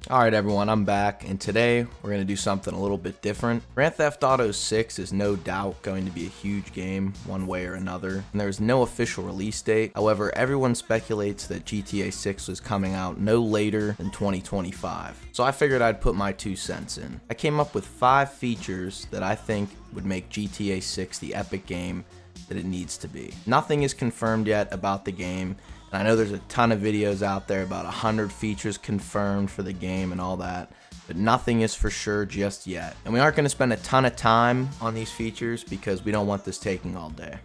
Alright everyone, I'm back, and today we're going to do something a little bit different. Grand Theft Auto 6 is no doubt going to be a huge game, one way or another, and there's no official release date. However, everyone speculates that GTA 6 is coming out no later than 2025. So I figured I'd put my 2 cents in. I came up with 5 features that I think would make GTA 6 the epic game that it needs to be. Nothing is confirmed yet about the game. I know there's a ton of videos out there about 100 features confirmed for the game and all that, but nothing is for sure just yet. And we aren't going to spend a ton of time on these features because we don't want this taking all day.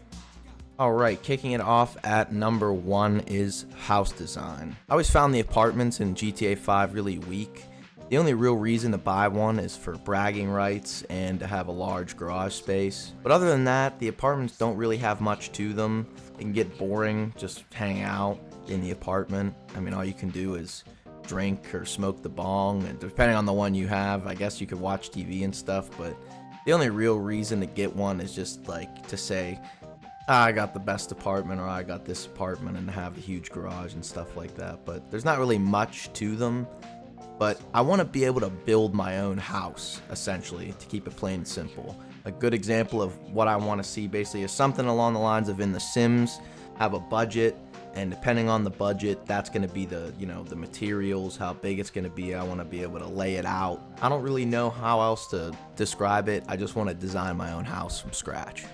Alright, kicking it off at number 1 is house design. I always found the apartments in GTA 5 really weak. The only real reason to buy one is for bragging rights and to have a large garage space. But other than that, the apartments don't really have much to them. It can get boring just hanging out in the apartment. I mean, all you can do is drink or smoke the bong, and depending on the one you have, I guess you could watch TV and stuff, but the only real reason to get one is just like to say, I got the best apartment, or I got this apartment, and have a huge garage and stuff like that. But there's not really much to them. But I want to be able to build my own house, essentially, to keep it plain and simple. A good example of what I want to see basically is something along the lines of in The Sims, have a budget, and depending on the budget, that's going to be the, the materials, how big it's going to be. I want to be able to lay it out. I don't really know how else to describe it. I just want to design my own house from scratch.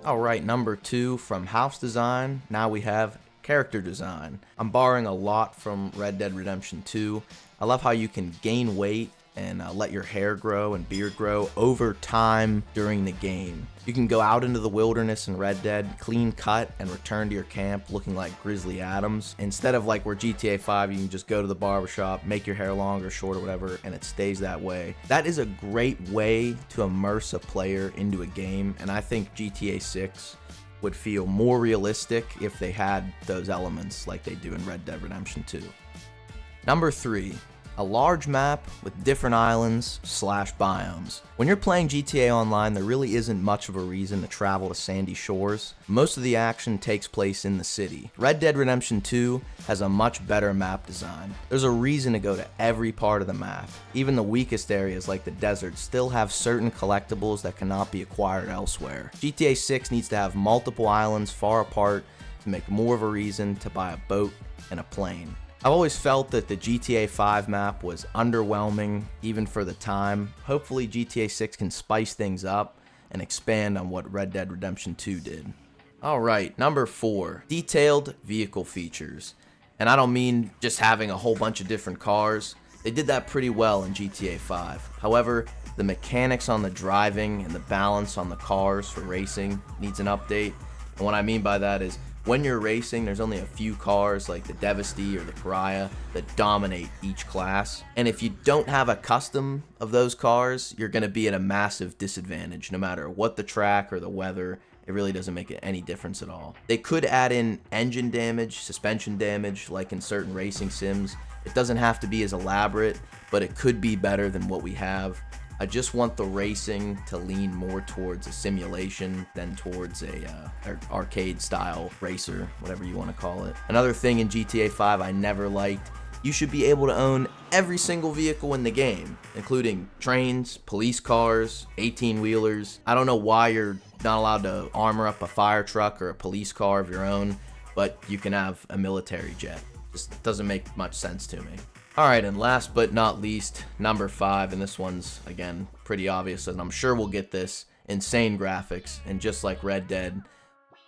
All right, number 2, from house design, now we have character design. I'm borrowing a lot from Red Dead Redemption 2. I love how you can gain weight and let your hair grow and beard grow over time during the game. You can go out into the wilderness in Red Dead, clean cut, and return to your camp looking like Grizzly Adams. Instead of like where GTA 5, you can just go to the barbershop, make your hair long or short or whatever, and it stays that way. That is a great way to immerse a player into a game, and I think GTA 6 would feel more realistic if they had those elements like they do in Red Dead Redemption 2. Number 3, a large map with different islands / biomes. When you're playing GTA Online, there really isn't much of a reason to travel to sandy shores. Most of the action takes place in the city. Red Dead Redemption 2 has a much better map design. There's a reason to go to every part of the map. Even the weakest areas like the desert still have certain collectibles that cannot be acquired elsewhere. GTA 6 needs to have multiple islands far apart to make more of a reason to buy a boat and a plane. I've always felt that the GTA 5 map was underwhelming, even for the time. Hopefully GTA 6 can spice things up and expand on what Red Dead Redemption 2 did. Alright, number 4, detailed vehicle features. And I don't mean just having a whole bunch of different cars. They did that pretty well in GTA 5. However, the mechanics on the driving and the balance on the cars for racing needs an update. And what I mean by that is, when you're racing, there's only a few cars like the Devasty or the Pariah that dominate each class. And if you don't have a custom of those cars, you're going to be at a massive disadvantage no matter what the track or the weather. It really doesn't make any difference at all. They could add in engine damage, suspension damage, like in certain racing sims. It doesn't have to be as elaborate, but it could be better than what we have. I just want the racing to lean more towards a simulation than towards a arcade style racer, whatever you want to call it. Another thing in GTA 5 I never liked, you should be able to own every single vehicle in the game, including trains, police cars, 18-wheelers. I don't know why you're not allowed to armor up a fire truck or a police car of your own, but you can have a military jet. Just doesn't make much sense to me. Alright, and last but not least, number 5, and this one's, again, pretty obvious, and I'm sure we'll get this, insane graphics, and just like Red Dead,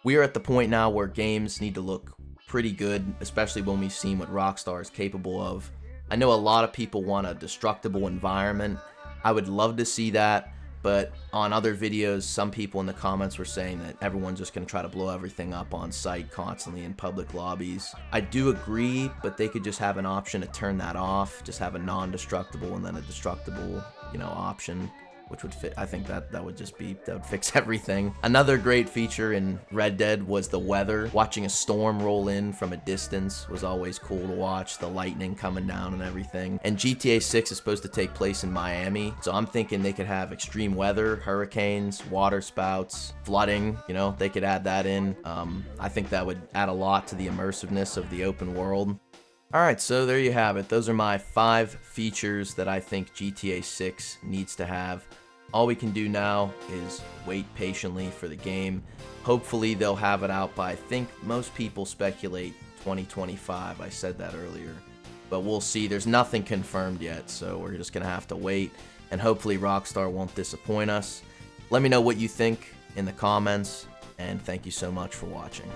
we are at the point now where games need to look pretty good, especially when we've seen what Rockstar is capable of. I know a lot of people want a destructible environment. I would love to see that, but on other videos, some people in the comments were saying that everyone's just going to try to blow everything up on site constantly in public lobbies. I do agree, but they could just have an option to turn that off, just have a non-destructible and then a destructible, option, which would fit. I think that would fix everything. Another great feature in Red Dead was the weather. Watching a storm roll in from a distance was always cool to watch, the lightning coming down and everything. And GTA 6 is supposed to take place in Miami, so I'm thinking they could have extreme weather, hurricanes, water spouts, flooding, they could add that in. I think that would add a lot to the immersiveness of the open world. Alright, so there you have it. Those are my 5 features that I think GTA 6 needs to have. All we can do now is wait patiently for the game. Hopefully they'll have it out by, I think most people speculate 2025. I said that earlier. But we'll see. There's nothing confirmed yet, so we're just going to have to wait. And hopefully Rockstar won't disappoint us. Let me know what you think in the comments, and thank you so much for watching.